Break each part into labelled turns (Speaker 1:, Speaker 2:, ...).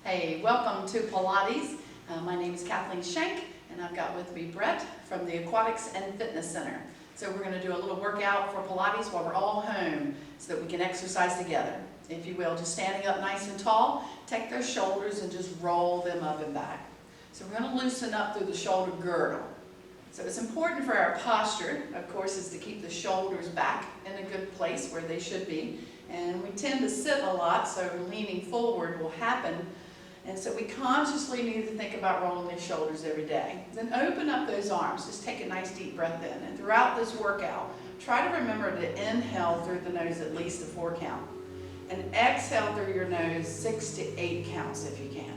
Speaker 1: Hey, welcome to Pilates. My name is Kathleen Shank, and I've got with me Brett from the Aquatics and Fitness Center. So we're going to do a little workout for Pilates while we're all home so that we can exercise together. If you will, just standing up nice and tall, take those shoulders and just roll them up and back. So we're going to loosen up through the shoulder girdle. So it's important for our posture, of course, is to keep the shoulders back in a good place where they should be. And we tend to sit a lot, so leaning forward will happen. And so we consciously need to think about rolling the shoulders every day. Then open up those arms. Just take a nice deep breath in. And throughout this workout, try to remember to inhale through the nose at least a 4 count. And exhale through your nose 6 to 8 counts if you can.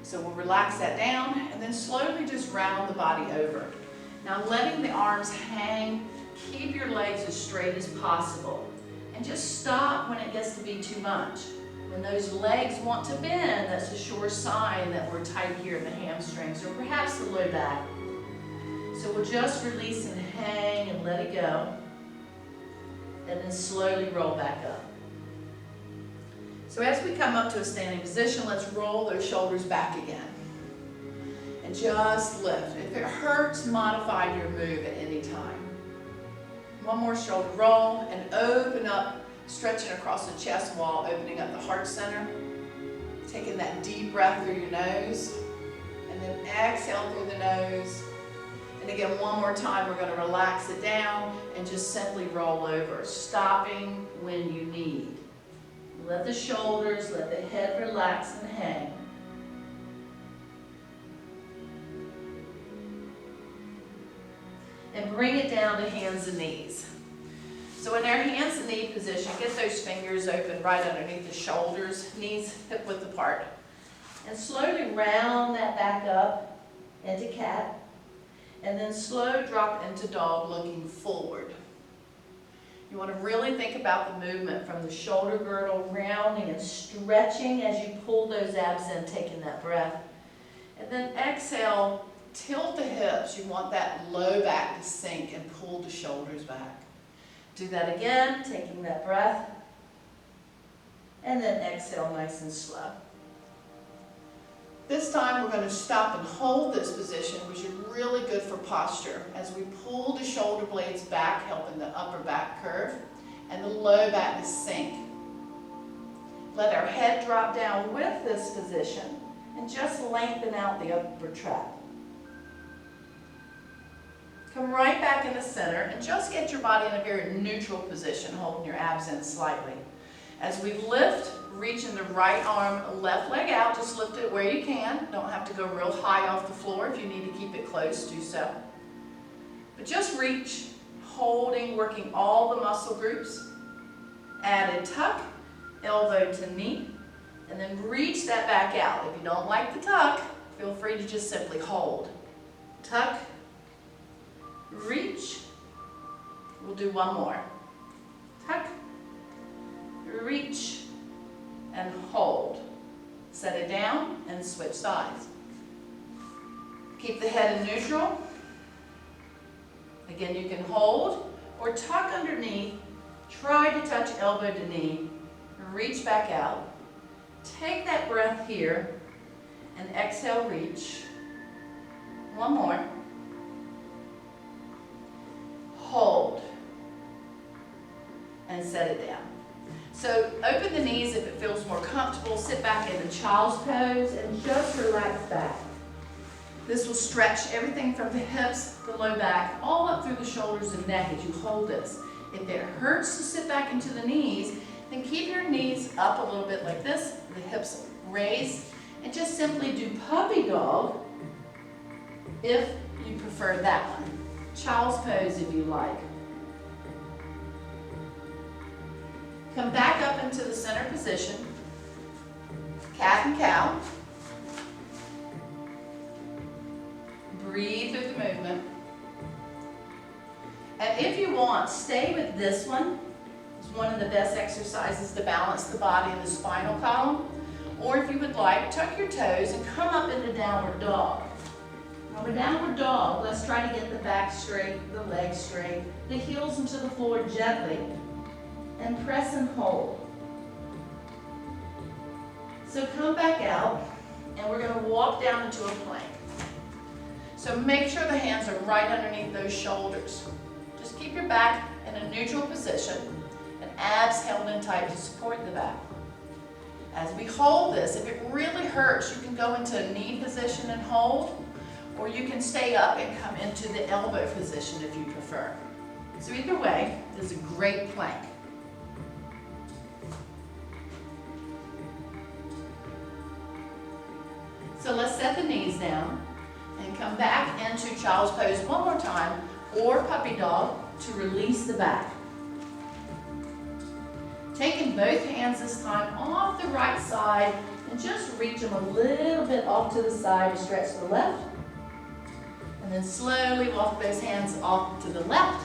Speaker 1: So we'll relax that down and then slowly just round the body over. Now letting the arms hang, keep your legs as straight as possible. And just stop when it gets to be too much. When those legs want to bend, that's a sure sign that we're tight here in the hamstrings or perhaps the low back. So we'll just release and hang and let it go. And then slowly roll back up. So as we come up to a standing position, let's roll those shoulders back again. And just lift. If it hurts, modify your move at any time. One more shoulder roll and open up, stretching across the chest wall, opening up the heart center. Taking that deep breath through your nose. And then exhale through the nose. And again, one more time, we're going to relax it down and just simply roll over, stopping when you need. Let the shoulders, let the head relax and hang. And bring it down to hands and knees. So in our hands and knee position, get those fingers open right underneath the shoulders, knees hip width apart. And slowly round that back up into cat. And then slow drop into dog looking forward. You want to really think about the movement from the shoulder girdle, rounding and stretching as you pull those abs in, taking that breath. And then exhale, tilt the hips. You want that low back to sink and pull the shoulders back. Do that again, taking that breath. And then exhale nice and slow. This time we're going to stop and hold this position, which is really good for posture, as we pull the shoulder blades back, helping the upper back curve, and the low back to sink. Let our head drop down with this position, and just lengthen out the upper trap. Come right back in the center, and just get your body in a very neutral position, holding your abs in slightly. As we lift, reaching the right arm, left leg out, just lift it where you can. Don't have to go real high off the floor. If you need to keep it close, do so. But just reach, holding, working all the muscle groups. Add a tuck, elbow to knee, and then reach that back out. If you don't like the tuck, feel free to just simply hold. Tuck, reach. We'll do one more. Tuck, reach, and hold. Set it down and switch sides. Keep the head in neutral. Again, you can hold or tuck underneath. Try to touch elbow to knee. Reach back out. Take that breath here and exhale, reach. One more. Hold. And set it down. So open the knees if it feels more comfortable. Sit back in the child's pose and just relax back. This will stretch everything from the hips, the low back, all up through the shoulders and neck as you hold this. If it hurts to sit back into the knees, then keep your knees up a little bit like this, the hips raised, and just simply do puppy dog if you prefer that one. Child's pose if you like. Come back up into the center position, cat and cow. Breathe through the movement. And if you want, stay with this one. It's one of the best exercises to balance the body and the spinal column. Or if you would like, tuck your toes and come up into downward dog. Now with downward dog, let's try to get the back straight, the legs straight, the heels into the floor gently. And press and hold. So come back out, and we're going to walk down into a plank. So make sure the hands are right underneath those shoulders. Just keep your back in a neutral position and abs held in tight to support the back. As we hold this, if it really hurts, you can go into a knee position and hold, or you can stay up and come into the elbow position if you prefer. So either way, this is a great plank. So let's set the knees down and come back into child's pose one more time, or puppy dog, to release the back. Taking both hands this time off the right side and just reach them a little bit off to the side to stretch the left. And then slowly walk those hands off to the left.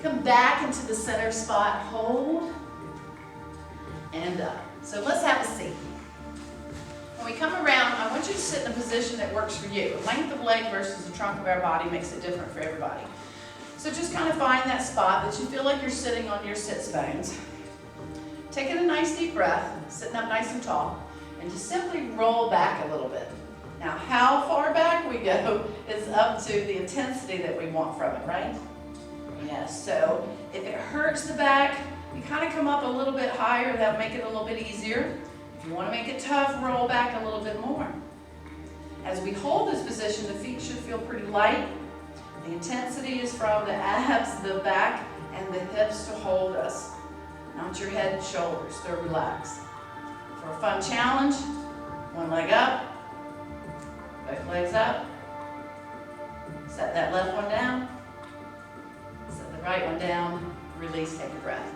Speaker 1: Come back into the center spot, hold, and up. So let's have a seat. When we come around, I want you to sit in a position that works for you. The length of leg versus the trunk of our body makes it different for everybody. So just kind of find that spot that you feel like you're sitting on your sits bones. Taking a nice deep breath, sitting up nice and tall, and just simply roll back a little bit. Now, how far back we go is up to the intensity that we want from it, right? Yes, so if it hurts the back, you kind of come up a little bit higher. That'll make it a little bit easier. If you want to make it tough, roll back a little bit more. As we hold this position, the feet should feel pretty light. The intensity is from the abs, the back, and the hips to hold us, not your head and shoulders, so relax. For a fun challenge, one leg up, both legs up. Set that left one down, set the right one down, release, take a breath.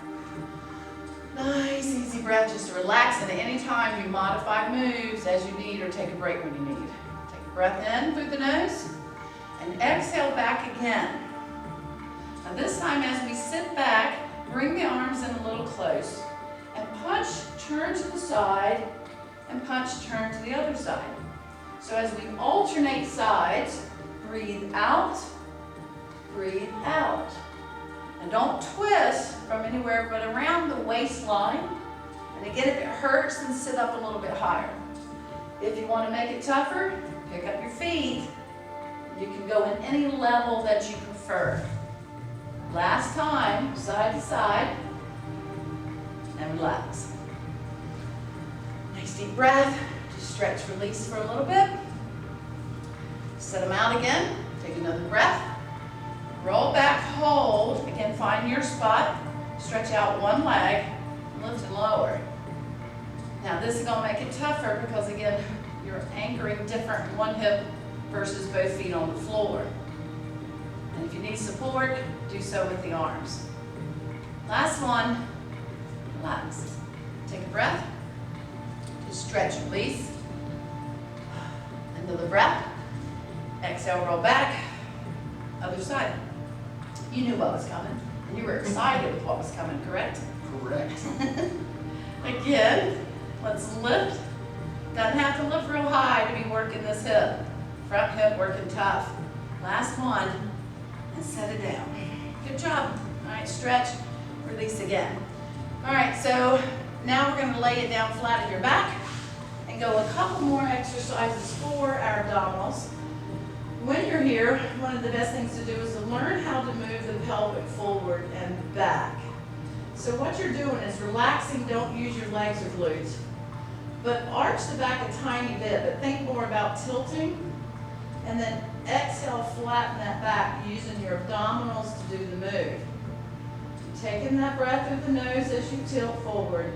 Speaker 1: Nice, easy breath, just to relax, and at any time you modify moves as you need or take a break when you need. Take a breath in through the nose and exhale back again. Now this time as we sit back, bring the arms in a little close and punch, turn to the side, and punch, turn to the other side. So as we alternate sides, breathe out, breathe out. And don't twist from anywhere but around the waistline. And again, if it hurts, then sit up a little bit higher. If you want to make it tougher, pick up your feet. You can go in any level that you prefer. Last time, side to side, and relax. Nice deep breath. Just stretch, release for a little bit. Set them out again. Take another breath. Roll back, hold. Again, find your spot. Stretch out one leg, lift and lower. Now this is going to make it tougher because again, you're anchoring different one hip versus both feet on the floor. And if you need support, do so with the arms. Last one, relax. Take a breath. Just stretch, release. Another breath. Exhale, roll back. Other side. You knew what was coming, and you were excited with what was coming, correct?
Speaker 2: Correct.
Speaker 1: Again, let's lift. Doesn't have to lift real high to be working this hip. Front hip working tough. Last one, and set it down. Good job. All right, stretch, release again. All right, so now we're going to lay it down flat on your back and go a couple more exercises for our abdominals. When you're here, one of the best things to do is to learn how to move the pelvic forward and back. So what you're doing is relaxing, don't use your legs or glutes, but arch the back a tiny bit, but think more about tilting, and then exhale, flatten that back using your abdominals to do the move. Taking that breath through the nose as you tilt forward.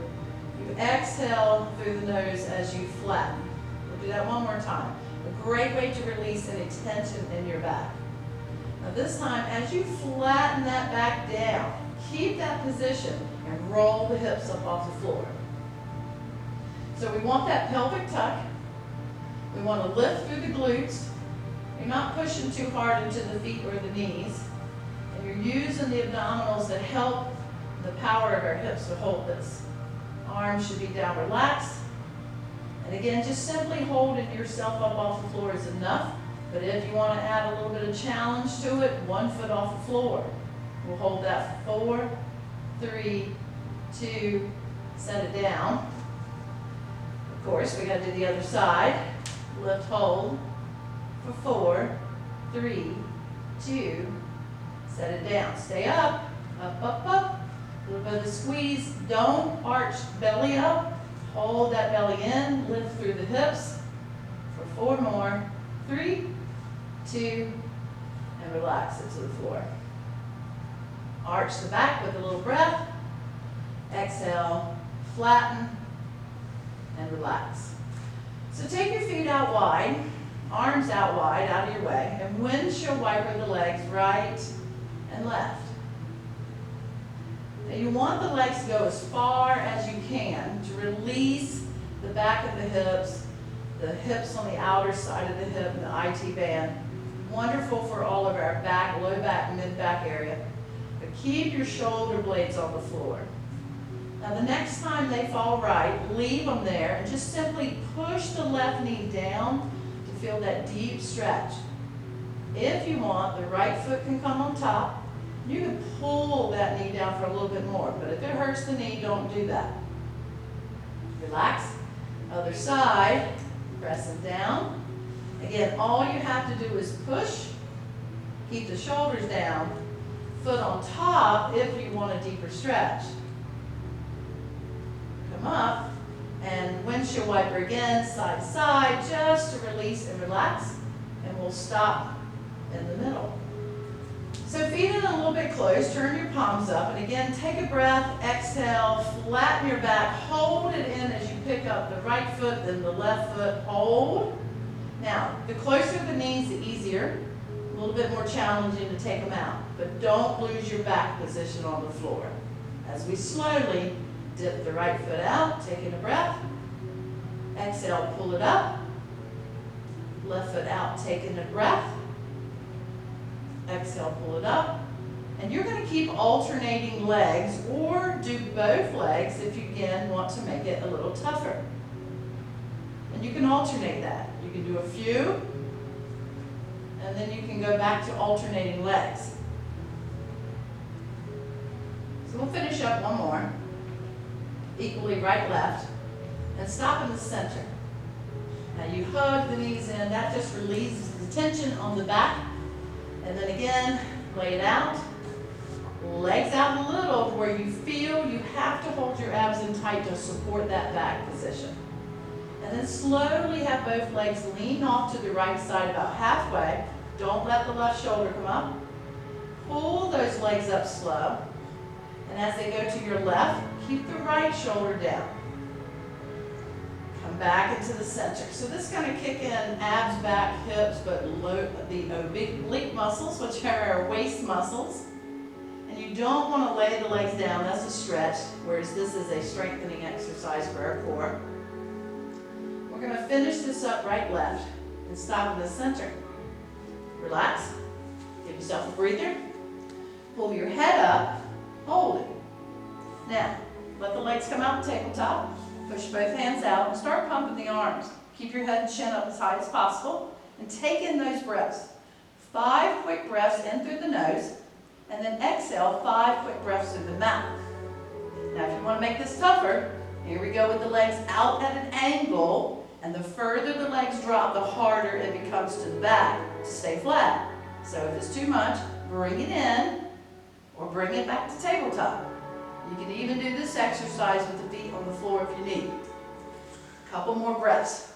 Speaker 1: You exhale through the nose as you flatten. We'll do that one more time. A great way to release any tension in your back. Now this time, as you flatten that back down, keep that position and roll the hips up off the floor. So we want that pelvic tuck. We want to lift through the glutes. You're not pushing too hard into the feet or the knees. And you're using the abdominals to help the power of our hips to hold this. Arms should be down relaxed. And again, just simply holding yourself up off the floor is enough. But if you want to add a little bit of challenge to it, 1 foot off the floor. We'll hold that for 4, 3, 2, set it down. Of course, we got to do the other side. Lift, hold for 4, 3, 2, set it down. Stay up, up, up, up. A little bit of a squeeze. Don't arch belly up. Hold that belly in, lift through the hips for 4 more. 3, 2, and relax it to the floor. Arch the back with a little breath. Exhale, flatten, and relax. So take your feet out wide, arms out wide, out of your way, and windshield wiper the legs right and left. Now you want the legs to go as far as you can to release the back of the hips on the outer side of the hip and the IT band. Wonderful for all of our back, low back, mid back area. But keep your shoulder blades on the floor. Now the next time they fall right, leave them there and just simply push the left knee down to feel that deep stretch. If you want, the right foot can come on top. You can pull that knee down for a little bit more, but if it hurts the knee, don't do that. Relax. Other side, pressing down. Again, all you have to do is push, keep the shoulders down, foot on top if you want a deeper stretch. Come up, and windshield wiper again, side to side, just to release and relax, and we'll stop in the middle. So feet in a little bit close, turn your palms up, and again, take a breath, exhale, flatten your back, hold it in as you pick up the right foot, then the left foot, hold. Now, the closer the knees, the easier, a little bit more challenging to take them out, but don't lose your back position on the floor. As we slowly dip the right foot out, taking a breath, exhale, pull it up, left foot out, taking a breath, exhale, pull it up, and you're going to keep alternating legs or do both legs if you again want to make it a little tougher. And you can alternate that. You can do a few, and then you can go back to alternating legs. So we'll finish up one more, equally right, left, and stop in the center. Now you hug the knees in, that just releases the tension on the back. And then again, lay it out. Legs out a little where you feel you have to hold your abs in tight to support that back position. And then slowly have both legs lean off to the right side about halfway. Don't let the left shoulder come up. Pull those legs up slow. And as they go to your left, keep the right shoulder down. Come back into the center. So this is going to kick in abs, back, hips, but the oblique muscles, which are our waist muscles. And you don't want to lay the legs down. That's a stretch, whereas this is a strengthening exercise for our core. We're going to finish this up right, left, and stop in the center. Relax. Give yourself a breather. Pull your head up. Hold it. Now, let the legs come out tabletop. Push both hands out and start pumping the arms. Keep your head and chin up as high as possible and take in those breaths. 5 quick breaths in through the nose and then exhale 5 quick breaths through the mouth. Now if you want to make this tougher, here we go with the legs out at an angle, and the further the legs drop, the harder it becomes to the back to stay flat. So if it's too much, bring it in or bring it back to tabletop. You can even do this exercise with the feet on the floor if you need. A couple more breaths.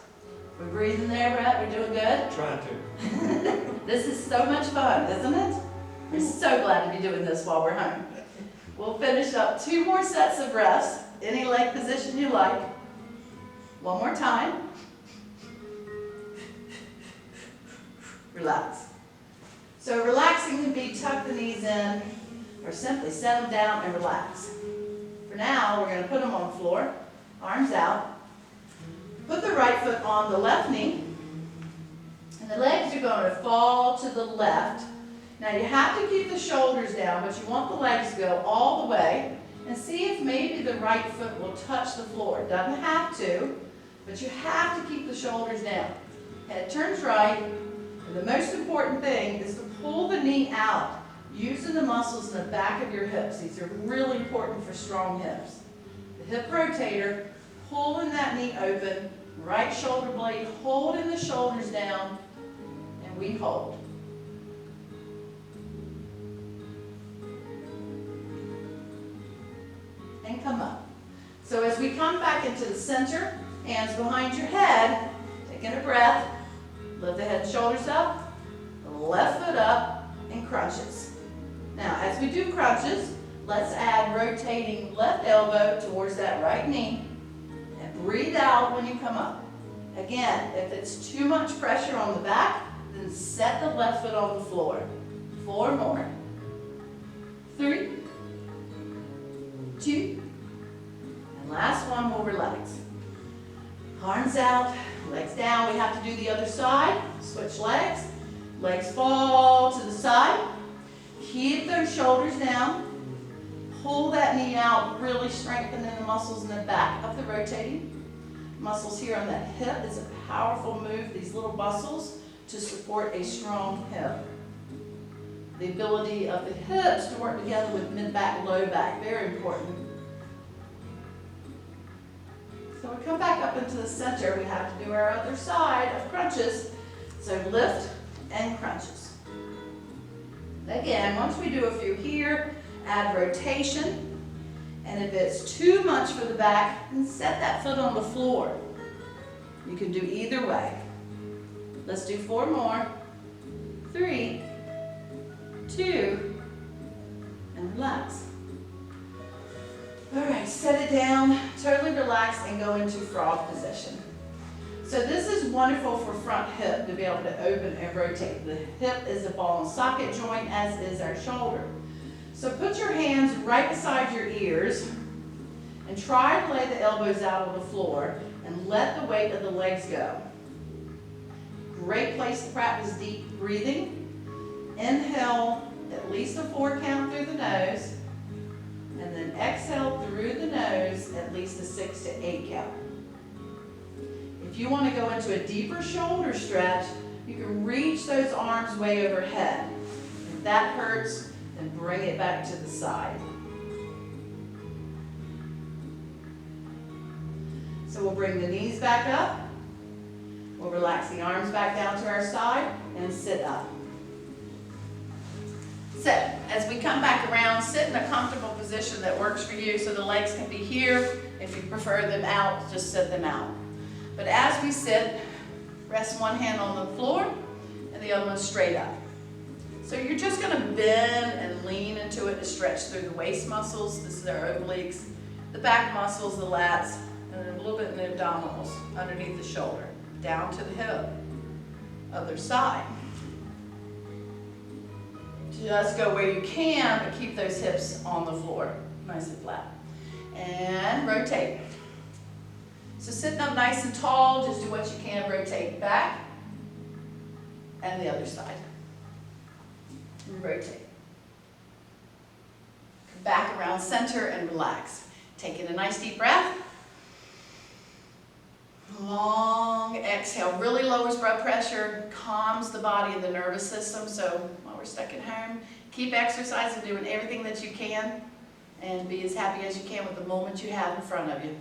Speaker 1: We're breathing there, Brett? We're doing good?
Speaker 2: Trying to.
Speaker 1: This is so much fun, isn't it? We're so glad to be doing this while we're home. We'll finish up 2 more sets of breaths, any leg position you like. One more time. Relax. So relaxing can be tuck the knees in or simply set them down and relax. For now, we're going to put them on the floor, arms out. Put the right foot on the left knee, and the legs are going to fall to the left. Now you have to keep the shoulders down, but you want the legs to go all the way, and see if maybe the right foot will touch the floor. Doesn't have to, but you have to keep the shoulders down. Head turns right, and the most important thing is to pull the knee out, using the muscles in the back of your hips. These are really important for strong hips. hip rotator, pulling that knee open, right shoulder blade, holding the shoulders down, and we hold. And come up. So as we come back into the center, hands behind your head, taking a breath, lift the head and shoulders up, left foot up, and crunches. Now, as we do crunches, let's add rotating left elbow towards that right knee, and breathe out when you come up. Again, if it's too much pressure on the back, then set the left foot on the floor. 4 more. 3, 2, and last one, we'll relax. Arms out, legs down. We have to do the other side. Switch legs. Legs fall to the side. Keep those shoulders down. Pull that knee out, really strengthening the muscles in the back of the rotating. Muscles here on that hip is a powerful move, these little muscles, to support a strong hip. The ability of the hips to work together with mid-back, low back, very important. So we come back up into the center. We have to do our other side of crunches. So lift and crunches. Again, once we do a few here, add rotation. And if it's too much for the back, then set that foot on the floor. You can do either way. Let's do 4 more. 3, 2, and relax. All right, set it down, totally relax, and go into frog position. So this is wonderful for front hip to be able to open and rotate. The hip is a ball and socket joint, as is our shoulder. So put your hands right beside your ears and try to lay the elbows out on the floor and let the weight of the legs go. Great place to practice deep breathing. Inhale at least a 4 count through the nose, and then exhale through the nose at least a 6 to 8 count. If you want to go into a deeper shoulder stretch, you can reach those arms way overhead. If that hurts, then bring it back to the side. So we'll bring the knees back up. We'll relax the arms back down to our side and sit up. So, as we come back around, sit in a comfortable position that works for you, so the legs can be here. If you prefer them out, just sit them out. But as we sit, rest one hand on the floor and the other one straight up. So you're just going to bend and lean into it to stretch through the waist muscles. This is our obliques, the back muscles, the lats, and then a little bit in the abdominals underneath the shoulder, down to the hip. Other side. Just go where you can, but keep those hips on the floor, nice and flat. And rotate. So sitting up nice and tall, just do what you can, rotate back, and the other side. And rotate. Come back around center and relax. Taking a nice deep breath. Long exhale, really lowers blood pressure, calms the body and the nervous system. So while we're stuck at home, keep exercising, doing everything that you can, and be as happy as you can with the moment you have in front of you.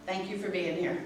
Speaker 1: Thank you for being here.